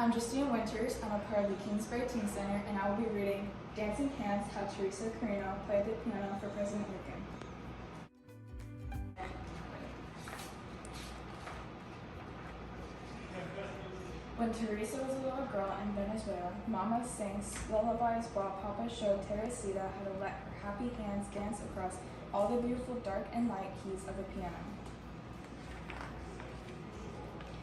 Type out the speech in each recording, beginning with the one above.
I'm Justine Winters. I'm a part of the Kingsbury Teen Center, and I will be reading Dancing Hands, How Teresa Carino Played the Piano for President Lincoln. When Teresa was a little girl in Venezuela, Mama sang lullabies while Papa showed Teresita how to let her happy hands dance across all the beautiful dark and light keys of the piano.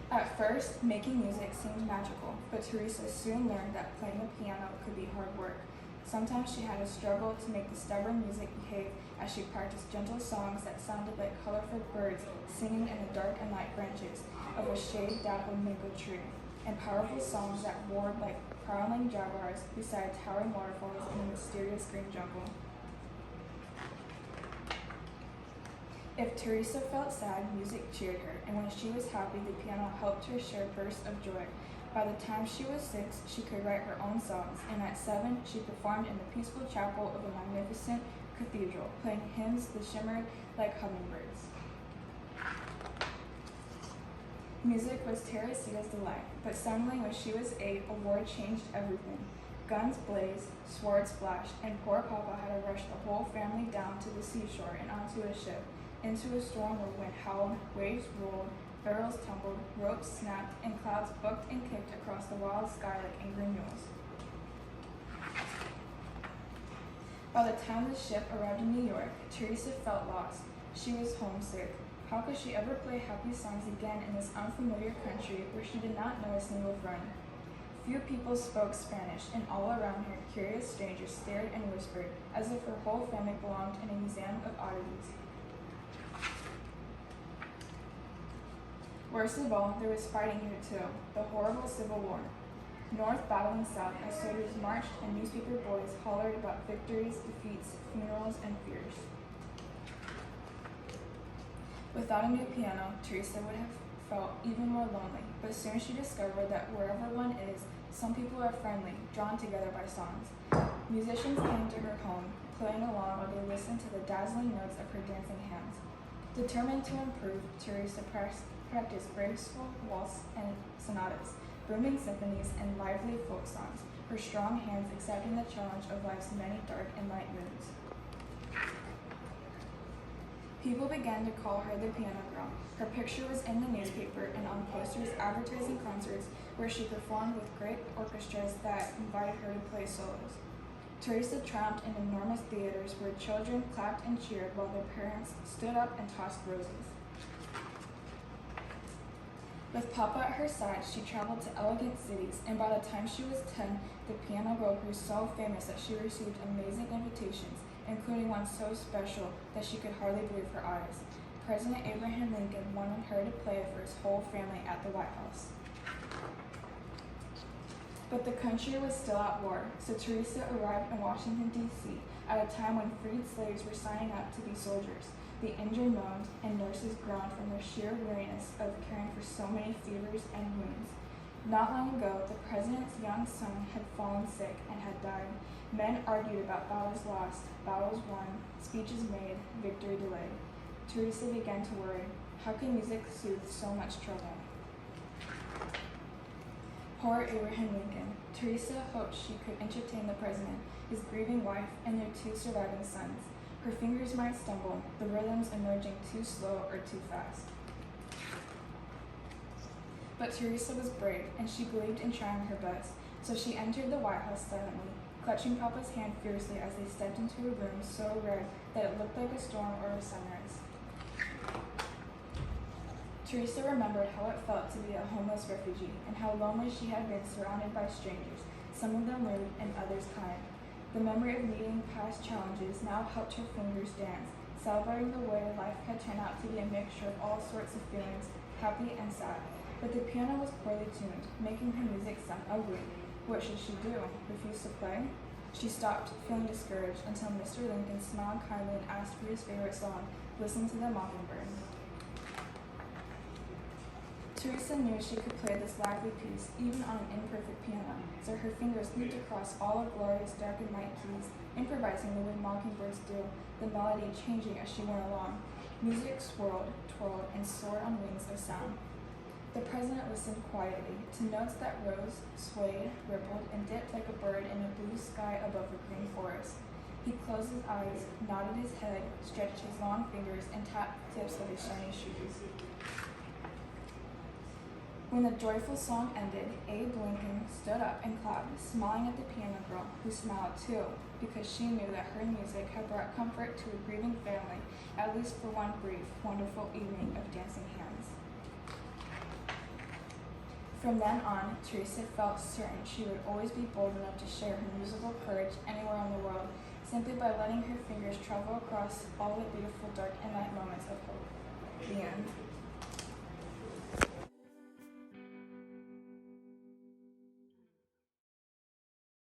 At first, making music seemed magical, but Teresa soon learned that playing the piano could be hard work. Sometimes she had to struggle to make the stubborn music behave as she practiced gentle songs that sounded like colorful birds singing in the dark and light branches of a shade-dappled mango tree, and powerful songs that roared like prowling jaguars beside towering waterfalls in a mysterious green jungle. If Teresa felt sad, music cheered her, and when she was happy, the piano helped her share bursts of joy. By the time she was 6, she could write her own songs, and at 7, she performed in the peaceful chapel of a magnificent cathedral, playing hymns that shimmered like hummingbirds. Music was Teresita's delight, but suddenly when she was 8, a war changed everything. Guns blazed, swords flashed, and poor Papa had to rush the whole family down to the seashore and onto a ship, into a storm where wind howled, waves rolled, barrels tumbled, ropes snapped, and clouds bucked and kicked across the wild sky like angry mules. By the time the ship arrived in New York, Teresa felt lost. She was homesick. How could she ever play happy songs again in this unfamiliar country where she did not know a single friend? Few people spoke Spanish, and all around her, curious strangers stared and whispered, as if her whole family belonged in a museum of oddities. Worst of all, there was fighting here too, the horrible Civil War. North battling South as soldiers marched and newspaper boys hollered about victories, defeats, funerals, and fears. Without a new piano, Teresa would have felt even more lonely, but soon she discovered that wherever one is, some people are friendly, drawn together by songs. Musicians came to her home, playing along while they listened to the dazzling notes of her dancing hands. Determined to improve, Teresa practiced graceful waltz and sonatas, booming symphonies, and lively folk songs, her strong hands accepting the challenge of life's many dark and light moods. People began to call her the Piano Girl. Her picture was in the newspaper and on posters advertising concerts where she performed with great orchestras that invited her to play solos. Teresa triumphed in enormous theaters where children clapped and cheered while their parents stood up and tossed roses. With Papa at her side, she traveled to elegant cities, and by the time she was 10, the Piano Girl grew so famous that she received amazing invitations, including one so special that she could hardly believe her eyes. President Abraham Lincoln wanted her to play for his whole family at the White House. But the country was still at war, so Teresa arrived in Washington, D.C. at a time when freed slaves were signing up to be soldiers. The injured moaned, and nurses groaned from their sheer weariness of caring for so many fevers and wounds. Not long ago, the president's young son had fallen sick and had died. Men argued about battles lost, battles won, speeches made, victory delayed. Teresa began to worry. How could music soothe so much trouble? Poor Abraham Lincoln. Teresa hoped she could entertain the president, his grieving wife, and their 2 surviving sons. Her fingers might stumble, the rhythms emerging too slow or too fast. But Teresa was brave, and she believed in trying her best, so she entered the White House silently, clutching Papa's hand fiercely as they stepped into a room so red that it looked like a storm or a sunrise. Teresa remembered how it felt to be a homeless refugee, and how lonely she had been surrounded by strangers, some of them rude and others kind. The memory of meeting past challenges now helped her fingers dance, celebrating the way life had turned out to be a mixture of all sorts of feelings, happy and sad. But the piano was poorly tuned, making her music sound ugly. What should she do? Refuse to play? She stopped, feeling discouraged, until Mr. Lincoln smiled kindly and asked for his favorite song, Listen to the Mockingbird. Teresa knew she could play this lively piece, even on an imperfect piano, so her fingers leaped across all of Gloria's dark and light keys, improvising the way mockingbirds do, the melody changing as she went along. Music swirled, twirled, and soared on wings of sound. The president listened quietly to notes that rose, swayed, rippled, and dipped like a bird in a blue sky above a green forest. He closed his eyes, nodded his head, stretched his long fingers, and tapped the tips of his shiny shoes. When the joyful song ended, Abe Lincoln stood up and clapped, smiling at the piano girl, who smiled too, because she knew that her music had brought comfort to a grieving family, at least for one brief, wonderful evening of dancing hands. From then on, Teresa felt certain she would always be bold enough to share her musical courage anywhere in the world, simply by letting her fingers travel across all the beautiful dark and light moments of hope. The end.